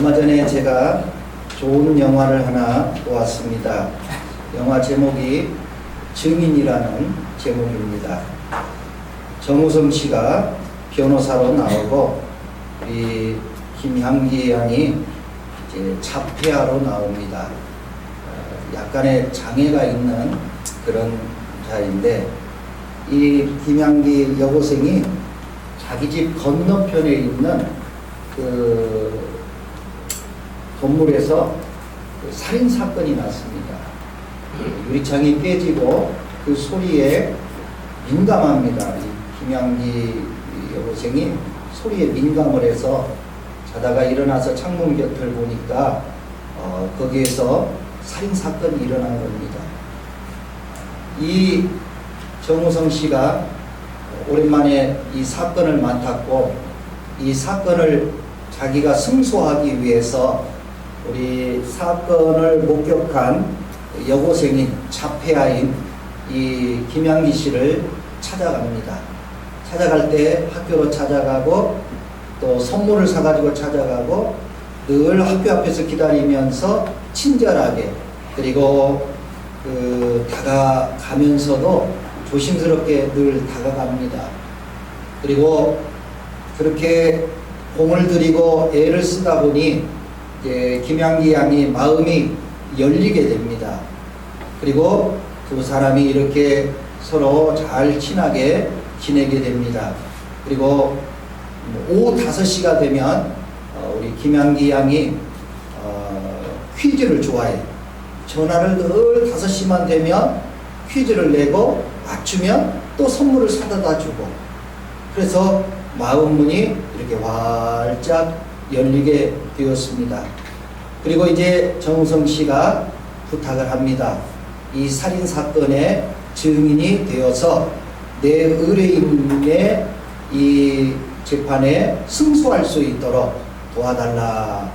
얼마 전에 제가 좋은 영화를 하나 보았습니다. 영화 제목이 증인이라는 제목입니다. 정우성 씨가 변호사로 나오고 우리 김향기 양이 이제 자폐아로 나옵니다. 약간의 장애가 있는 그런 자인데, 이 김향기 여고생이 자기 집 건너편에 있는 그 건물에서 그 살인 사건이 났습니다. 유리창이 깨지고 그 소리에 민감합니다. 이 김향기 여고생이 소리에 민감을 해서 자다가 일어나서 창문 곁을 보니까 거기에서 살인 사건이 일어난 겁니다. 이 정우성 씨가 오랜만에 이 사건을 맡았고, 이 사건을 자기가 승소하기 위해서 우리 사건을 목격한 여고생인 자폐아인 이 김향기 씨를 찾아갑니다. 찾아갈 때 학교로 찾아가고 또 선물을 사가지고 찾아가고 늘 학교 앞에서 기다리면서 친절하게, 그리고 다가가면서도 조심스럽게 늘 다가갑니다. 그리고 그렇게 공을 들이고 애를 쓰다 보니 이제 김향기 양이 마음이 열리게 됩니다. 그리고 두 사람이 이렇게 서로 잘 친하게 지내게 됩니다. 그리고 오후 5시가 되면 우리 김향기 양이 퀴즈를 좋아해요. 전화를 늘 5시만 되면 퀴즈를 내고 맞추면 또 선물을 사다 주고, 그래서 마음문이 이렇게 활짝 열리게 되었습니다. 그리고 이제 정우성 씨가 부탁을 합니다. 이 살인 사건의 증인이 되어서 내 의뢰인의 이 재판에 승소할 수 있도록 도와달라,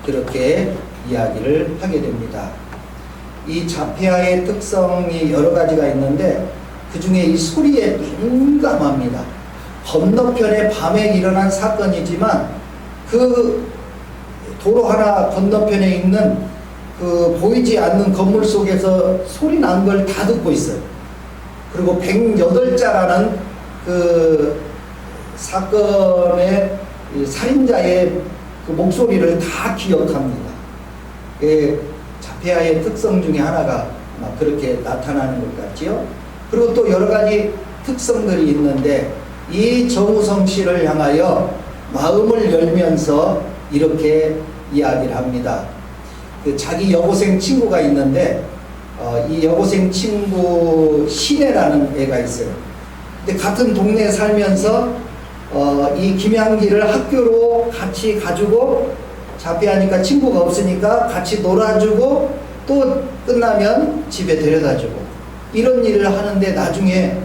그렇게 이야기를 하게 됩니다. 이 자폐아의 특성이 여러 가지가 있는데 그 중에 이 소리에 민감합니다. 건너편에 밤에 일어난 사건이지만 그 도로 하나 건너편에 있는 그 보이지 않는 건물 속에서 소리 난 걸 다 듣고 있어요. 그리고 108자라는 그 사건의 살인자의 그 목소리를 다 기억합니다. 자폐아의 특성 중에 하나가 그렇게 나타나는 것 같지요. 그리고 또 여러 가지 특성들이 있는데, 이 정우성 씨를 향하여 마음을 열면서 이렇게 이야기를 합니다. 자기 여고생 친구가 있는데 이 여고생 친구 신혜라는 애가 있어요. 근데 같은 동네에 살면서 이 김향기를 학교로 같이 가지고, 자폐하니까 친구가 없으니까 같이 놀아주고 또 끝나면 집에 데려다주고 이런 일을 하는데, 나중에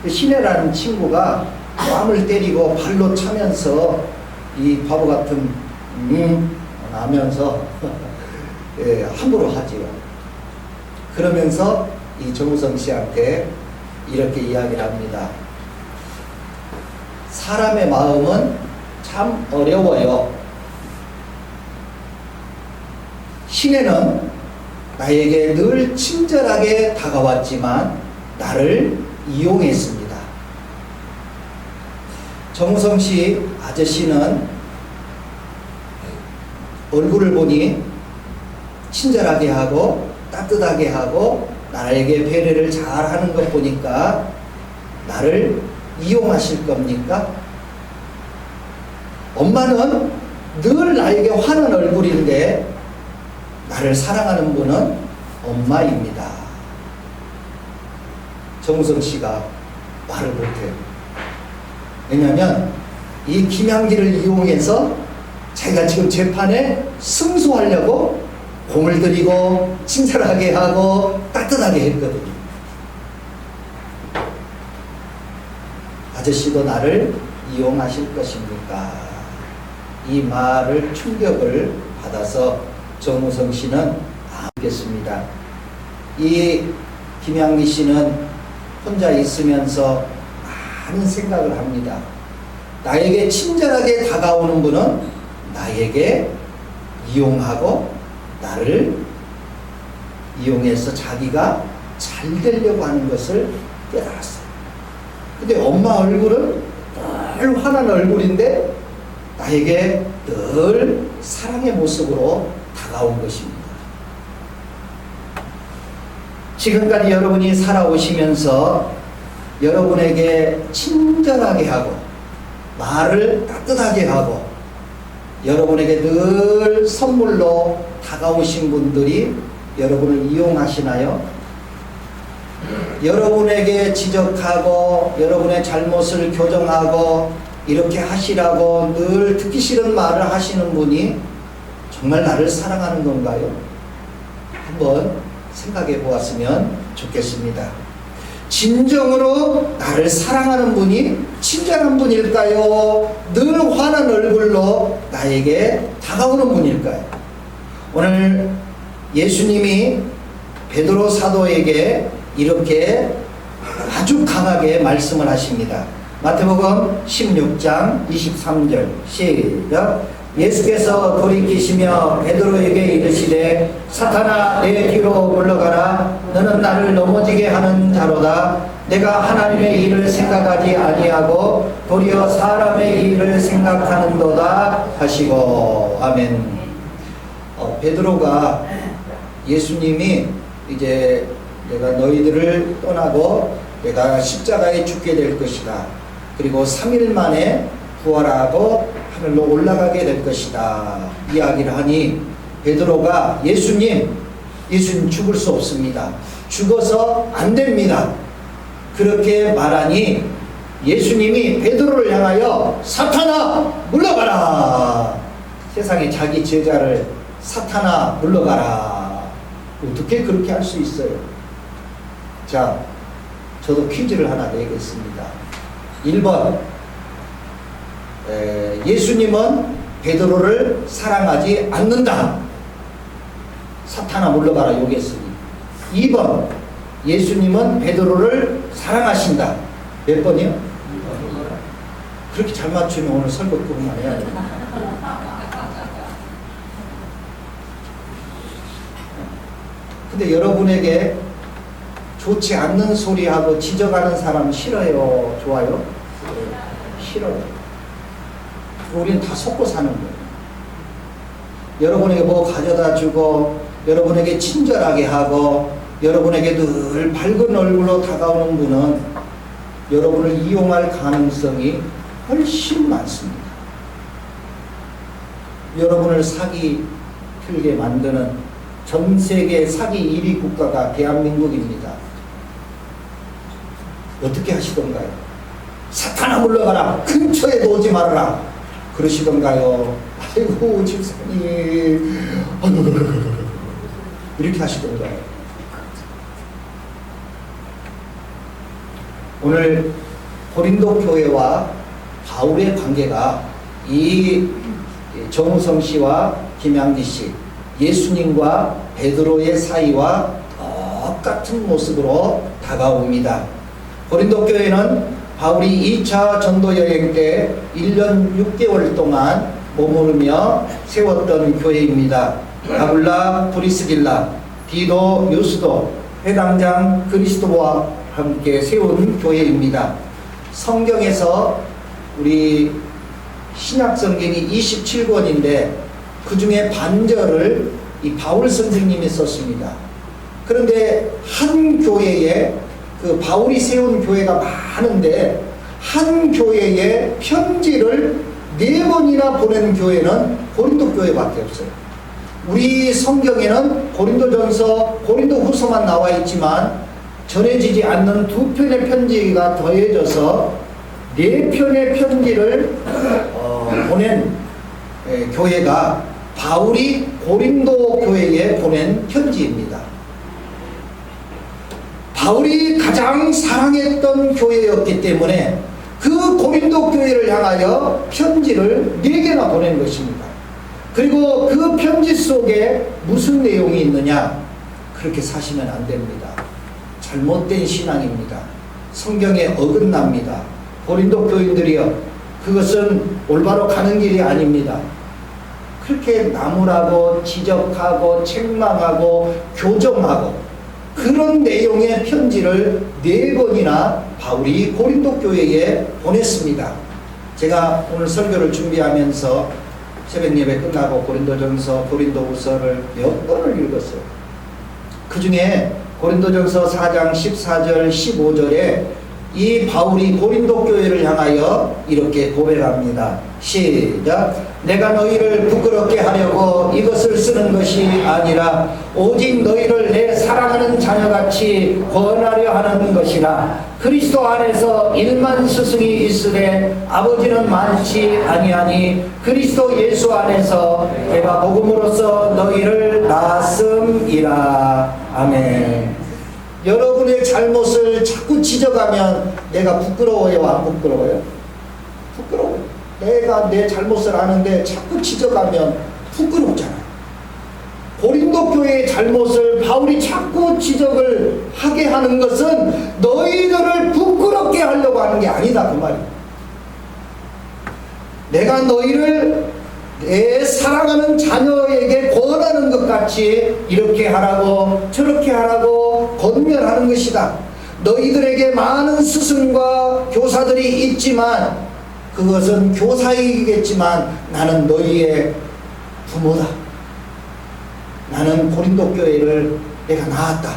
그 신혜라는 친구가 뺨을 때리고 발로 차면서 이 바보 같은 하면서 함부로 하지요. 그러면서 이 정우성 씨한테 이렇게 이야기를 합니다. 사람의 마음은 참 어려워요. 신혜는 나에게 늘 친절하게 다가왔지만 나를 이용했습니다. 정우성 씨 아저씨는 얼굴을 보니 친절하게 하고 따뜻하게 하고 나에게 배려를 잘 하는 것 보니까 나를 이용하실 겁니까? 엄마는 늘 나에게 화난 얼굴인데 나를 사랑하는 분은 엄마입니다. 정우성 씨가 말을 못해요. 왜냐하면 이 김향기를 이용해서 자기가 지금 재판에 승소하려고 공을 들이고 친절하게 하고 따뜻하게 했거든요. 아저씨도 나를 이용하실 것입니까? 이 말을 충격을 받아서 정우성 씨는 알겠습니다. 이 김향기 씨는 혼자 있으면서 많은 생각을 합니다. 나에게 친절하게 다가오는 분은 나에게 이용하고 나를 이용해서 자기가 잘 되려고 하는 것을 깨달았어요. 근데 엄마 얼굴은 늘 화난 얼굴인데 나에게 늘 사랑의 모습으로 다가온 것입니다. 지금까지 여러분이 살아오시면서 여러분에게 친절하게 하고 말을 따뜻하게 하고 여러분에게 늘 선물로 다가오신 분들이 여러분을 이용하시나요? 여러분에게 지적하고 여러분의 잘못을 교정하고 이렇게 하시라고 늘 듣기 싫은 말을 하시는 분이 정말 나를 사랑하는 건가요? 한번 생각해 보았으면 좋겠습니다. 진정으로 나를 사랑하는 분이 친절한 분일까요? 늘 환한 얼굴로 나에게 다가오는 분일까요? 오늘 예수님이 베드로 사도에게 이렇게 아주 강하게 말씀을 하십니다. 마태복음 16장 23절 시작. 예수께서 돌이키시며 베드로에게 이르시되 사탄아 내 뒤로 물러가라. 너는 나를 넘어지게 하는 자로다. 내가 하나님의 일을 생각하지 아니하고 도리어 사람의 일을 생각하는도다 하시고. 아멘. 베드로가 예수님이 이제 내가 너희들을 떠나고 내가 십자가에 죽게 될 것이다. 그리고 3일 만에 부활하고 하늘로 올라가게 될 것이다. 이야기를 하니 베드로가 예수님 죽을 수 없습니다. 죽어서 안 됩니다. 그렇게 말하니 예수님이 베드로를 향하여 사탄아 물러가라. 세상에 자기 제자를 사탄아 물러가라. 어떻게 그렇게 할 수 있어요? 자, 저도 퀴즈를 하나 내겠습니다. 1번 예수님은 베드로를 사랑하지 않는다. 사탄아 물러가라 요겠으니. 2번 예수님은 베드로를 사랑하신다. 몇 번이요? 그렇게 잘 맞추면 오늘 설교 그만 해야 돼. 근데 여러분에게 좋지 않는 소리하고 지적하는 사람 싫어요? 좋아요? 싫어요. 우리는 다 속고 사는 거예요. 여러분에게 뭐 가져다 주고 여러분에게 친절하게 하고 여러분에게 늘 밝은 얼굴로 다가오는 분은 여러분을 이용할 가능성이 훨씬 많습니다. 여러분을 사기 틀게 만드는 전 세계 사기 1위 국가가 대한민국입니다. 어떻게 하시던가요? 사탄아 물러가라. 근처에 오지 말아라. 그러시던가요? 아이고 집사님 이렇게 하시던가요? 오늘 고린도 교회와 바울의 관계가 이 정우성 씨와 김양기 씨, 예수님과 베드로의 사이와 똑같은 모습으로 다가옵니다. 고린도 교회는 바울이 2차 전도 여행 때 1년 6개월 동안 머무르며 세웠던 교회입니다. 아굴라, 브리스길라, 디도, 유스도, 회당장 그리스도와 함께 세운 교회입니다. 성경에서 우리 신약 성경이 27권인데 그 중에 반절을 이 바울 선생님이 썼습니다. 그런데 한 교회에 그 바울이 세운 교회가 많은데 한 교회에 편지를 4번이나 보낸 교회는 고린도 교회밖에 없어요. 우리 성경에는 고린도전서, 고린도후서만 나와 있지만 전해지지 않는 2편의 편지가 더해져서 4편의 편지를 보낸 교회가 바울이 고린도 교회에 보낸 편지입니다. 바울이 가장 사랑했던 교회였기 때문에 그 고린도 교회를 향하여 편지를 4개나 보낸 것입니다. 그리고 그 편지 속에 무슨 내용이 있느냐? 그렇게 사시면 안 됩니다. 잘못된 신앙입니다. 성경에 어긋납니다. 고린도 교인들이여, 그것은 올바로 가는 길이 아닙니다. 그렇게 나무라고 지적하고 책망하고 교정하고 그런 내용의 편지를 4번이나 바울이 고린도 교회에 보냈습니다. 제가 오늘 설교를 준비하면서 새벽 예배 끝나고 고린도전서, 고린도후서를 몇 번을 읽었어요. 그 중에 고린도전서 4장 14절 15절에 이 바울이 고린도 교회를 향하여 이렇게 고백합니다. 시작. 내가 너희를 부끄럽게 하려고 이것을 쓰는 것이 아니라 오직 너희를 내 사랑하는 자녀같이 권하려 하는 것이라. 그리스도 안에서 일만 스승이 있으되 아버지는 많지 아니하니 그리스도 예수 안에서 내가 복음으로써 너희를 낳았음이라. 아멘. 여러분의 잘못을 자꾸 지적하면 내가 부끄러워요, 안 부끄러워요? 부끄러워요. 내가 내 잘못을 아는데 자꾸 지적하면 부끄럽잖아요. 고린도 교회의 잘못을 바울이 자꾸 지적을 하게 하는 것은 너희들을 부끄럽게 하려고 하는 게 아니다, 그 말이에요. 내가 너희를 내 사랑하는 자녀에게 권하는 것 같이 이렇게 하라고 저렇게 하라고 권면하는 것이다. 너희들에게 많은 스승과 교사들이 있지만 그것은 교사이겠지만 나는 너희의 부모다. 나는 고린도 교회를 내가 낳았다.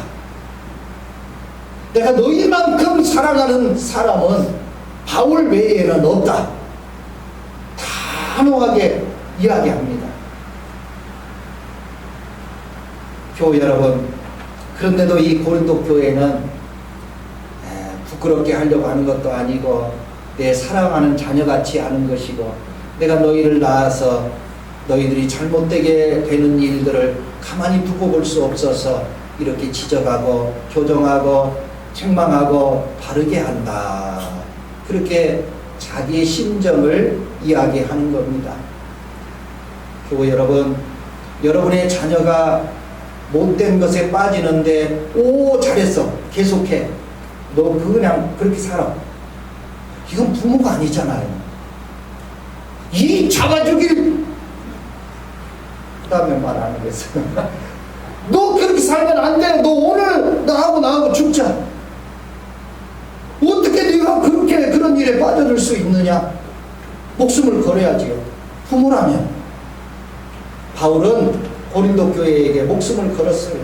내가 너희만큼 사랑하는 사람은 바울 외에는 없다. 단호하게 이야기합니다. 교회 여러분, 그런데도 이 고린도 교회는 부끄럽게 하려고 하는 것도 아니고 내 사랑하는 자녀같이 하는 것이고 내가 너희를 낳아서 너희들이 잘못되게 되는 일들을 가만히 두고 볼 수 없어서 이렇게 지적하고 교정하고 책망하고 바르게 한다. 그렇게 자기의 심정을 이야기하는 겁니다. 교회 여러분, 여러분의 자녀가 못된 것에 빠지는데 오 잘했어 계속해 너 그냥 그렇게 살아. 이건 부모가 아니잖아요. 이 잡아주길 그 다음에 말 안 하겠어요. 너 그렇게 살면 안 돼. 너 오늘 나하고 죽자. 어떻게 네가 그렇게 그런 일에 빠져들 수 있느냐. 목숨을 걸어야지요. 부모라면. 바울은 고린도 교회에게 목숨을 걸었어요.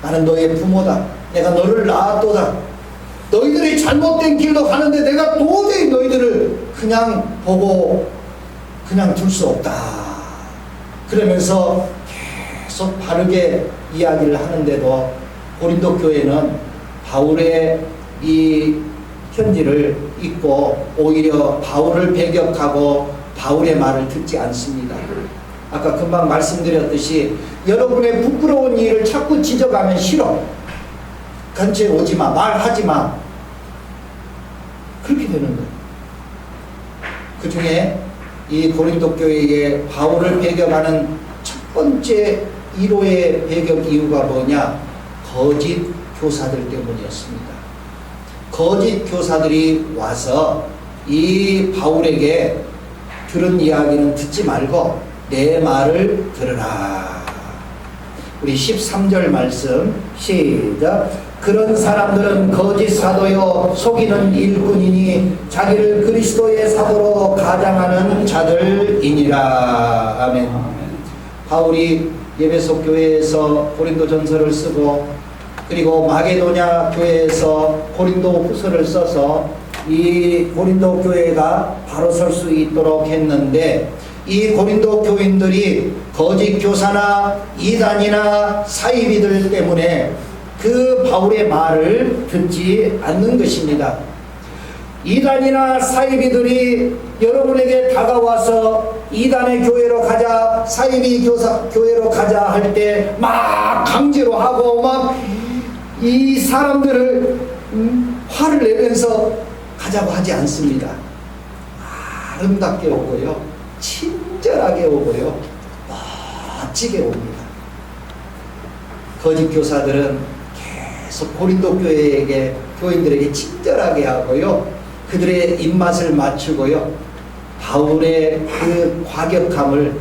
나는 너의 부모다. 내가 너를 낳았도다. 너희들이 잘못된 길로 가는데 내가 도저히 너희들을 그냥 보고 그냥 둘 수 없다. 그러면서 계속 바르게 이야기를 하는데도 고린도 교회는 바울의 이 편지를 읽고 오히려 바울을 배격하고 바울의 말을 듣지 않습니다. 아까 금방 말씀드렸듯이 여러분의 부끄러운 일을 자꾸 지적하면 싫어. 근처에 오지 마. 말하지 마. 그렇게 되는 거예요. 그 중에 이 고린도 교회에 바울을 배격하는 첫 번째 1호의 배격 이유가 뭐냐? 거짓 교사들 때문이었습니다. 거짓 교사들이 와서 이 바울에게 들은 이야기는 듣지 말고 내 말을 들으라. 우리 13절 말씀 시작. 그런 사람들은 거짓 사도요 속이는 일꾼이니 자기를 그리스도의 사도로 가장하는 자들이니라. 아멘. 바울이 에베소 교회에서 고린도전서를 쓰고 그리고 마게도냐 교회에서 고린도후서를 써서 이 고린도 교회가 바로 설 수 있도록 했는데 이 고린도 교인들이 거짓 교사나 이단이나 사이비들 때문에 그 바울의 말을 듣지 않는 것입니다. 이단이나 사이비들이 여러분에게 다가와서 이단의 교회로 가자, 사이비 교회로 가자 할 때 막 강제로 하고 막 이 사람들을 화를 내면서 가자고 하지 않습니다. 아름답게 오고요, 친절하게 오고요, 멋지게 옵니다. 거짓 교사들은 계속 고린도 교인들에게 친절하게 하고요, 그들의 입맛을 맞추고요, 바울의 그 과격함을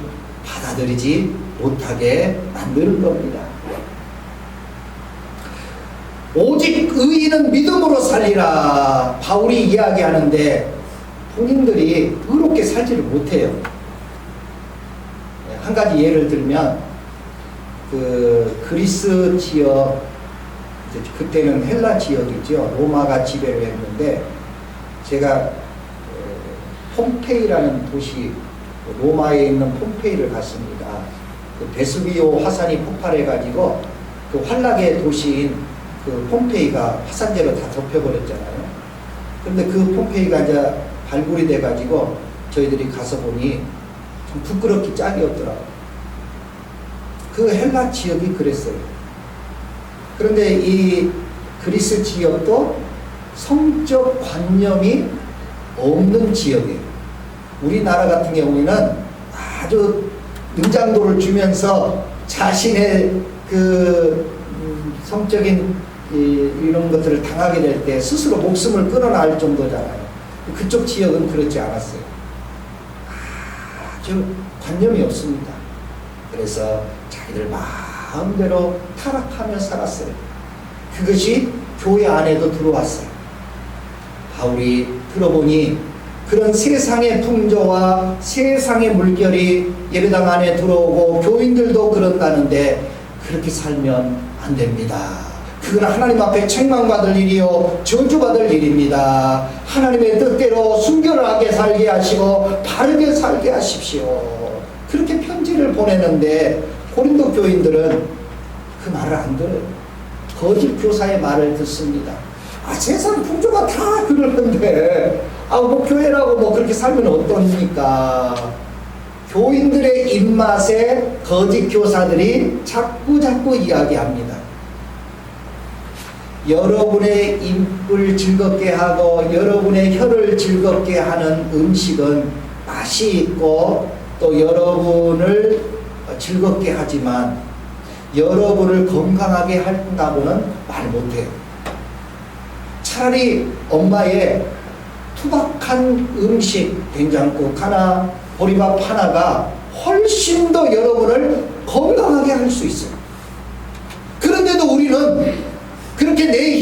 받아들이지 못하게 만드는 겁니다. 오직 의인은 믿음으로 살리라 바울이 이야기하는데 본인들이 의롭게 살지를 못해요. 한 가지 예를 들면 그 그리스 지역, 그때는 헬라 지역이죠. 로마가 지배를 했는데 제가 폼페이라는 도시, 로마에 있는 폼페이를 갔습니다. 그 베수비오 화산이 폭발해가지고 그 환락의 도시인 그 폼페이가 화산재로 다 덮여버렸잖아요. 그런데 그 폼페이가 이제 발굴이 돼가지고 저희들이 가서 보니 좀 부끄럽기 짝이 없더라고요. 그 헬라 지역이 그랬어요. 그런데 이 그리스 지역도 성적 관념이 없는 지역이에요. 우리나라 같은 경우에는 아주 능장도를 주면서 자신의 그 성적인 이런 것들을 당하게 될 때 스스로 목숨을 끊어낼 정도잖아요. 그쪽 지역은 그렇지 않았어요. 아주 관념이 없습니다. 그래서 자기들 마음대로 타락하며 살았어요. 그것이 교회 안에도 들어왔어요. 바울이 들어보니 그런 세상의 풍조와 세상의 물결이 예배당 안에 들어오고 교인들도 그런다는데 그렇게 살면 안 됩니다. 그건 하나님 앞에 책망받을 일이요 저주받을 일입니다. 하나님의 뜻대로 순결하게 살게 하시고 바르게 살게 하십시오. 그렇게 편지를 보내는데 고린도 교인들은 그 말을 안 들어요. 거짓 교사의 말을 듣습니다. 세상 풍조가 다 그러는데 뭐 교회라고 뭐 그렇게 살면 어떻습니까? 교인들의 입맛에 거짓 교사들이 자꾸 이야기합니다. 여러분의 입을 즐겁게 하고 여러분의 혀를 즐겁게 하는 음식은 맛이 있고 또 여러분을 즐겁게 하지만 여러분을 건강하게 한다고는 말 못해요. 차라리 엄마의 투박한 음식, 된장국 하나, 보리밥 하나가 훨씬 더 여러분을 건강하게 할 수 있어요. 그런데도 우리는 그렇게 내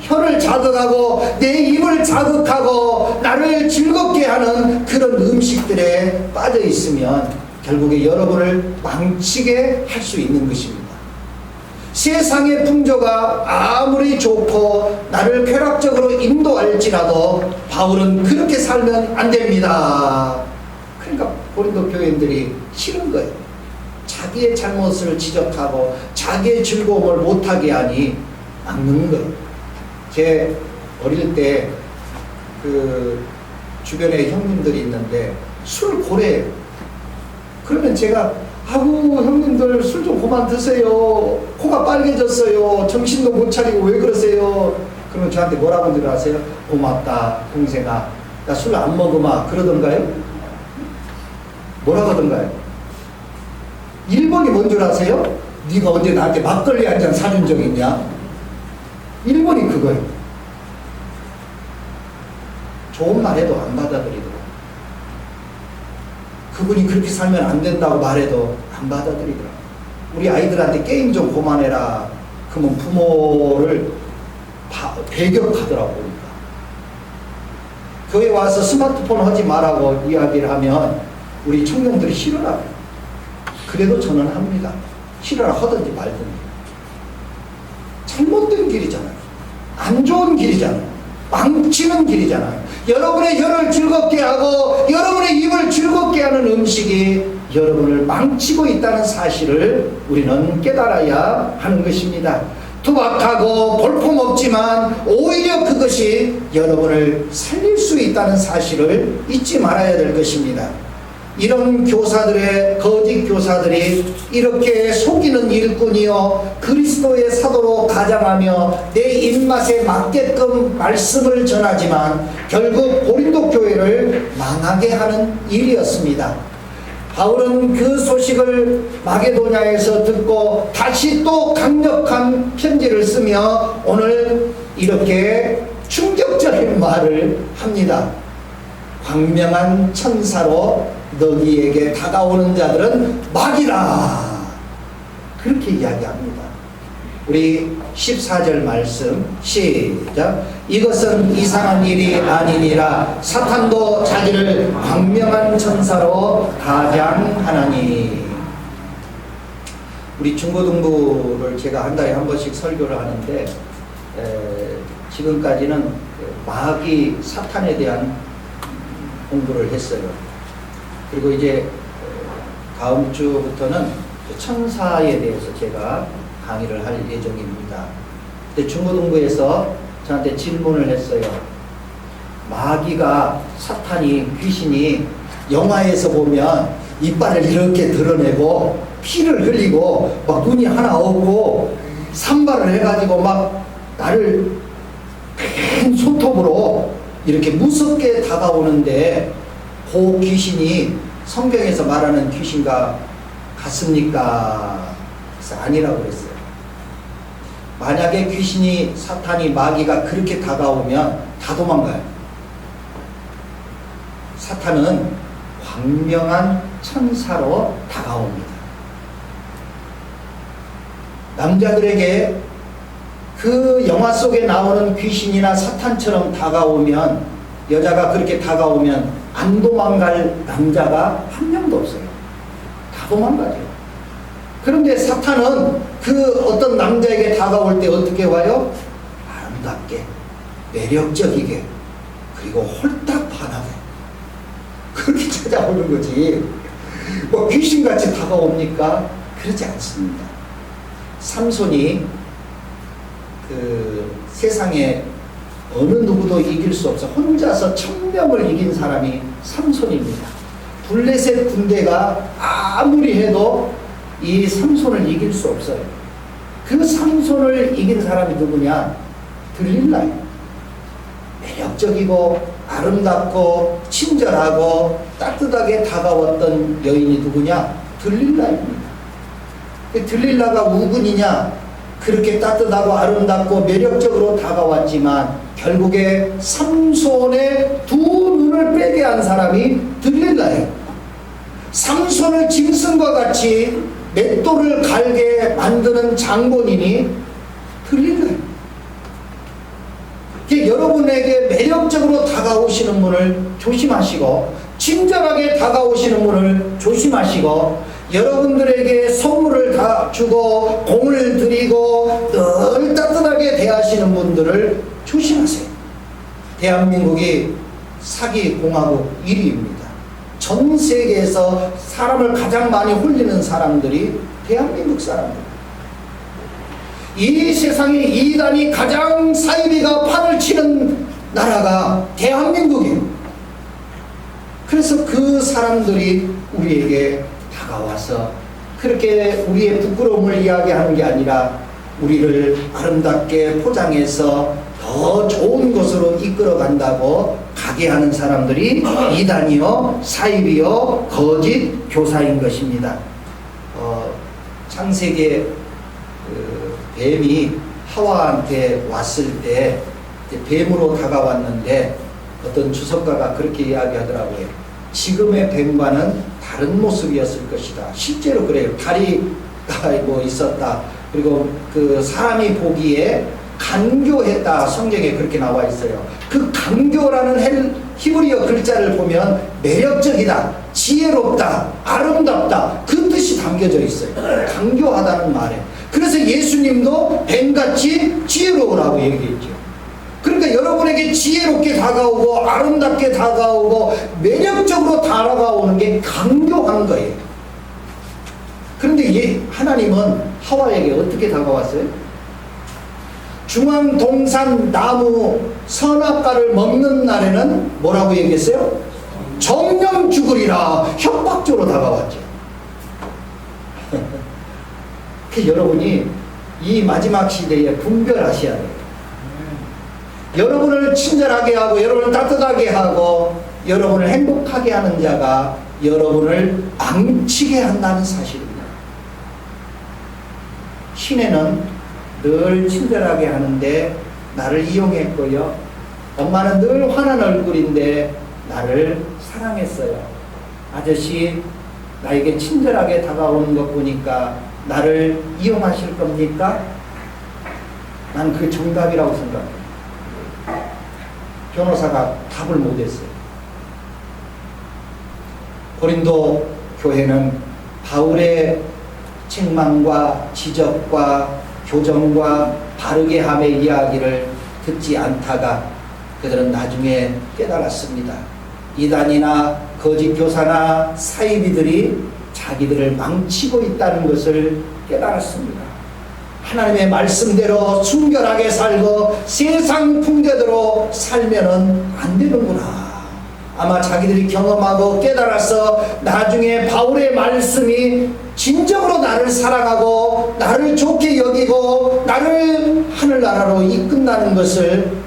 혀를 자극하고 내 입을 자극하고 나를 즐겁게 하는 그런 음식들에 빠져 있으면 결국에 여러분을 망치게 할 수 있는 것입니다. 세상의 풍조가 아무리 좋고 나를 쾌락적으로 인도할지라도 바울은 그렇게 살면 안 됩니다. 그러니까 고린도 교인들이 싫은 거예요. 자기의 잘못을 지적하고 자기의 즐거움을 못하게 하니 막는 거예요. 제 어릴 때 그 주변에 형님들이 있는데 술 고래예요. 그러면 제가 형님들 술 좀 그만 드세요. 코가 빨개졌어요. 정신도 못 차리고 왜 그러세요? 그러면 저한테 뭐라고 줄 아세요? 고맙다 동생아, 나 술 안 먹으마 그러던가요? 뭐라 그러던가요? 1번이 뭔 줄 아세요? 네가 언제 나한테 막걸리 한 잔 사준 적 있냐? 1번이 그거예요. 좋은 말 해도 안 받아들이더라고요. 그분이 그렇게 살면 안 된다고 말해도 안 받아들이더라고요. 우리 아이들한테 게임 좀 그만해라. 그러면 부모를 배격하더라고요. 교회 와서 스마트폰 하지 말라고 이야기를 하면 우리 청년들이 싫어라고요. 그래도 저는 합니다. 싫어라 하든지 말든지. 잘못된 길이잖아요. 안 좋은 길이잖아요. 망치는 길이잖아요. 여러분의 혀를 즐겁게 하고 여러분의 입을 즐겁게 하는 음식이 여러분을 망치고 있다는 사실을 우리는 깨달아야 하는 것입니다. 투박하고 볼품없지만 오히려 그것이 여러분을 살릴 수 있다는 사실을 잊지 말아야 될 것입니다. 이런 교사들의 거짓 교사들이 이렇게 속이는 일꾼이요 그리스도의 사도로 가장하며 내 입맛에 맞게끔 말씀을 전하지만 결국 고린도 교회를 망하게 하는 일이었습니다. 바울은 그 소식을 마게도냐에서 듣고 다시 또 강력한 편지를 쓰며 오늘 이렇게 충격적인 말을 합니다. 광명한 천사로 너희에게 다가오는 자들은 마귀라. 그렇게 이야기합니다. 우리 14절 말씀 시작. 이것은 이상한 일이 아니니라. 사탄도 자기를 광명한 천사로 가장하나니. 우리 중고등부를 제가 한 달에 한 번씩 설교를 하는데 지금까지는 마귀 사탄에 대한 공부를 했어요. 그리고 이제 다음 주부터는 천사에 대해서 제가 강의를 할 예정입니다. 근데 중고등부에서 저한테 질문을 했어요. 마귀가, 사탄이, 귀신이 영화에서 보면 이빨을 이렇게 드러내고 피를 흘리고 막 눈이 하나 없고 산발을 해가지고 막 나를 큰 손톱으로 이렇게 무섭게 다가오는데 그 귀신이 성경에서 말하는 귀신과 같습니까? 그래서 아니라고 그랬어요. 만약에 귀신이, 사탄이, 마귀가 그렇게 다가오면 다 도망가요. 사탄은 광명한 천사로 다가옵니다. 남자들에게 그 영화 속에 나오는 귀신이나 사탄처럼 다가오면, 여자가 그렇게 다가오면 안 도망갈 남자가 한 명도 없어요. 다 도망가죠. 그런데 사탄은 그 어떤 남자에게 다가올 때 어떻게 와요? 아름답게, 매력적이게, 그리고 홀딱 반하게 그렇게 찾아오는 거지. 뭐 귀신같이 다가옵니까? 그렇지 않습니다. 삼손이 그 세상에 어느 누구도 이길 수 없어 혼자서 1000명을 이긴 사람이 삼손입니다. 블레셋 군대가 아무리 해도 이 삼손을 이길 수 없어요. 그 삼손을 이긴 사람이 누구냐? 들릴라요. 매력적이고 아름답고 친절하고 따뜻하게 다가왔던 여인이 누구냐? 들릴라입니다. 들릴라가 우군이냐? 그렇게 따뜻하고 아름답고 매력적으로 다가왔지만 결국에 삼손의 두 눈을 빼게 한 사람이 들릴라예요. 삼손을 짐승과 같이 맷돌을 갈게 만드는 장본인이 들릴라예요. 여러분에게 매력적으로 다가오시는 분을 조심하시고, 친절하게 다가오시는 분을 조심하시고, 여러분들에게 선물을 다 주고 공을 드리고 늘 따뜻하게 대하시는 분들을 조심하세요. 대한민국이 사기 공화국 1위입니다. 전 세계에서 사람을 가장 많이 홀리는 사람들이 대한민국 사람들. 이 세상에 이단이 가장 사이비가 판을 치는 나라가 대한민국이에요. 그래서 그 사람들이 우리에게 다가와서 그렇게 우리의 부끄러움을 이야기하는 게 아니라 우리를 아름답게 포장해서 더 좋은 곳으로 이끌어 간다고 가게 하는 사람들이 이단이요, 사이비요, 거짓 교사인 것입니다. 창세기에 뱀이 하와한테 왔을 때 뱀으로 다가왔는데 어떤 주석가가 그렇게 이야기하더라고요. 지금의 뱀과는 다른 모습이었을 것이다. 실제로 그래요. 다리가 뭐 있었다. 그리고 그 사람이 보기에 간교했다. 성경에 그렇게 나와 있어요. 그 간교라는 히브리어 글자를 보면 매력적이다, 지혜롭다, 아름답다, 그 뜻이 담겨져 있어요. 간교하다는 말에. 그래서 예수님도 뱀같이 지혜로우라고 얘기했죠. 그러니까 여러분에게 지혜롭게 다가오고 아름답게 다가오고 매력적으로 다가오는 게 강교한 거예요. 그런데 하나님은 하와에게 어떻게 다가왔어요? 중앙동산 나무 선악과를 먹는 날에는 뭐라고 얘기했어요? 정령 죽으리라 협박적으로 다가왔죠. 여러분이 이 마지막 시대에 분별하셔야 돼요. 여러분을 친절하게 하고 여러분을 따뜻하게 하고 여러분을 행복하게 하는 자가 여러분을 망치게 한다는 사실입니다. 시내는 늘 친절하게 하는데 나를 이용했고요. 엄마는 늘 환한 얼굴인데 나를 사랑했어요. 아저씨, 나에게 친절하게 다가오는 것 보니까 나를 이용하실 겁니까? 난 그게 정답이라고 생각해요. 변호사가 답을 못했어요. 고린도 교회는 바울의 책망과 지적과 교정과 바르게 함의 이야기를 듣지 않다가 그들은 나중에 깨달았습니다. 이단이나 거짓 교사나 사이비들이 자기들을 망치고 있다는 것을 깨달았습니다. 하나님의 말씀대로 순결하게 살고 세상 풍대대로 살면은 안 되는구나. 아마 자기들이 경험하고 깨달아서 나중에 바울의 말씀이 진정으로 나를 사랑하고 나를 좋게 여기고 나를 하늘나라로 이끈다는 것을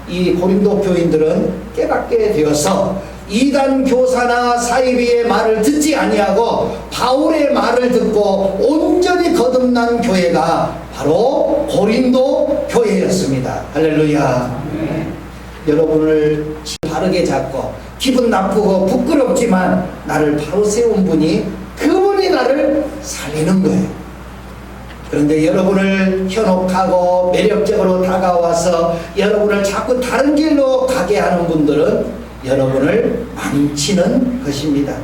이 고린도 교인들은 깨닫게 되어서 이단 교사나 사이비의 말을 듣지 아니하고 바울의 말을 듣고 온전히 거듭난 교회가 바로 고린도 교회였습니다. 할렐루야. 여러분을 바르게 잡고 기분 나쁘고 부끄럽지만 나를 바로 세운 분이 그분이 나를 살리는 거예요. 그런데 여러분을 현혹하고 매력적으로 다가와서 여러분을 자꾸 다른 길로 가게 하는 분들은 여러분을 망치는 것입니다.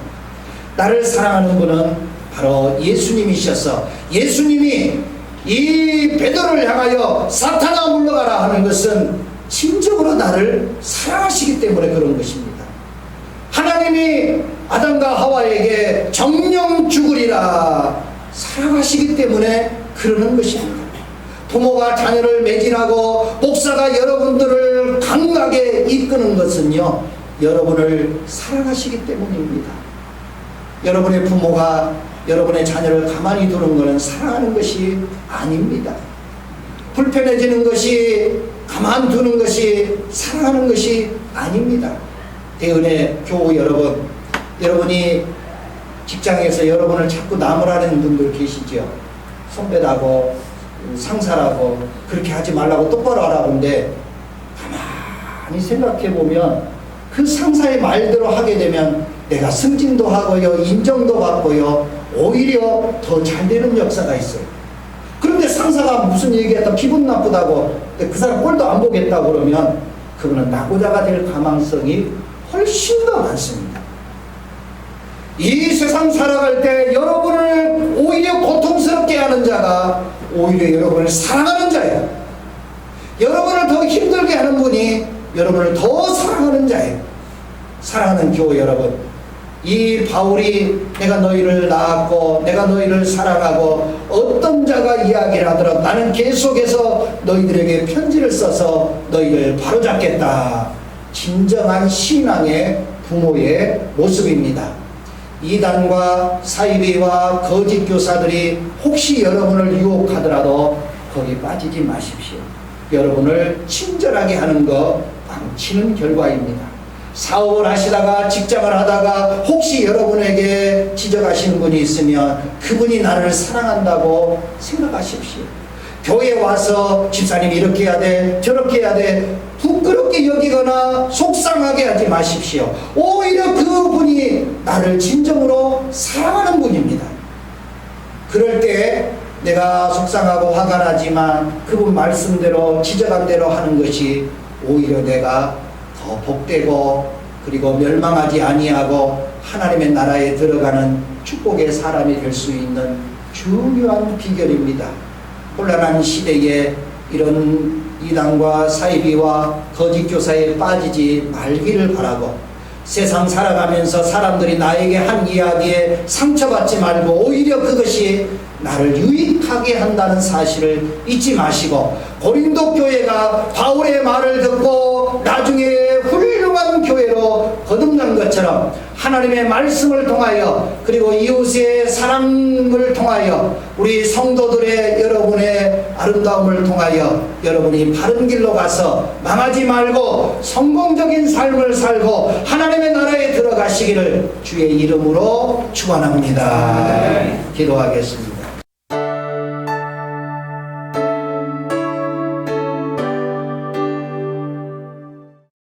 나를 사랑하는 분은 바로 예수님이셔서 예수님이 이 베드로를 향하여 사탄아 물러가라 하는 것은 진정으로 나를 사랑하시기 때문에 그런 것입니다. 하나님이 아담과 하와에게 정령 죽으리라 사랑하시기 때문에 그러는 것입니다. 부모가 자녀를 매진하고 목사가 여러분들을 강하게 이끄는 것은요, 여러분을 사랑하시기 때문입니다. 여러분의 부모가 여러분의 자녀를 가만히 두는 것은 사랑하는 것이 아닙니다. 불편해지는 것이, 가만두는 것이 사랑하는 것이 아닙니다. 대은혜 교우 여러분, 여러분이 직장에서 여러분을 자꾸 나무라는 분들 계시죠? 선배라고 상사라고 그렇게 하지 말라고 똑바로 하라고 하는데 가만히 생각해 보면 그 상사의 말대로 하게 되면 내가 승진도 하고요, 인정도 받고요, 오히려 더 잘 되는 역사가 있어요. 그런데 상사가 무슨 얘기했다 기분 나쁘다고 그 사람 꼴도 안 보겠다고 그러면 그분은 낙오자가 될 가망성이 훨씬 더 많습니다. 이 세상 살아갈 때 여러분을 오히려 고통스럽게 하는 자가 오히려 여러분을 사랑하는 자예요. 여러분을 더 힘들게 하는 분이 여러분을 더 사랑하는 자예요. 사랑하는 교회 여러분, 이 바울이 내가 너희를 낳았고 내가 너희를 사랑하고 어떤 자가 이야기를 하더라도 나는 계속해서 너희들에게 편지를 써서 너희를 바로잡겠다. 진정한 신앙의 부모의 모습입니다. 이단과 사이비와 거짓 교사들이 혹시 여러분을 유혹하더라도 거기 빠지지 마십시오. 여러분을 친절하게 하는 거 망치는 결과입니다. 사업을 하시다가 직장을 하다가 혹시 여러분에게 지적하시는 분이 있으면 그분이 나를 사랑한다고 생각하십시오. 교회에 와서 집사님이 이렇게 해야 돼 저렇게 해야 돼 부끄럽게 여기거나 속상하게 하지 마십시오. 오히려 그분이 나를 진정으로 사랑하는 분입니다. 그럴 때 내가 속상하고 화가 나지만 그분 말씀대로 지적한 대로 하는 것이 오히려 내가 더 복되고 그리고 멸망하지 아니하고 하나님의 나라에 들어가는 축복의 사람이 될 수 있는 중요한 비결입니다. 혼란한 시대에 이런 이단과 사이비와 거짓 교사에 빠지지 말기를 바라고 세상 살아가면서 사람들이 나에게 한 이야기에 상처받지 말고 오히려 그것이 나를 유익하게 한다는 사실을 잊지 마시고 고린도 교회가 바울의 말을 듣고 나중에 훌륭한 교회로 거듭난 것처럼 하나님의 말씀을 통하여 그리고 이웃의 사랑을 통하여 우리 성도들의 여러분의 아름다움을 통하여 여러분이 바른 길로 가서 망하지 말고 성공적인 삶을 살고 하나님의 나라에 들어가시기를 주의 이름으로 축원합니다. 기도하겠습니다.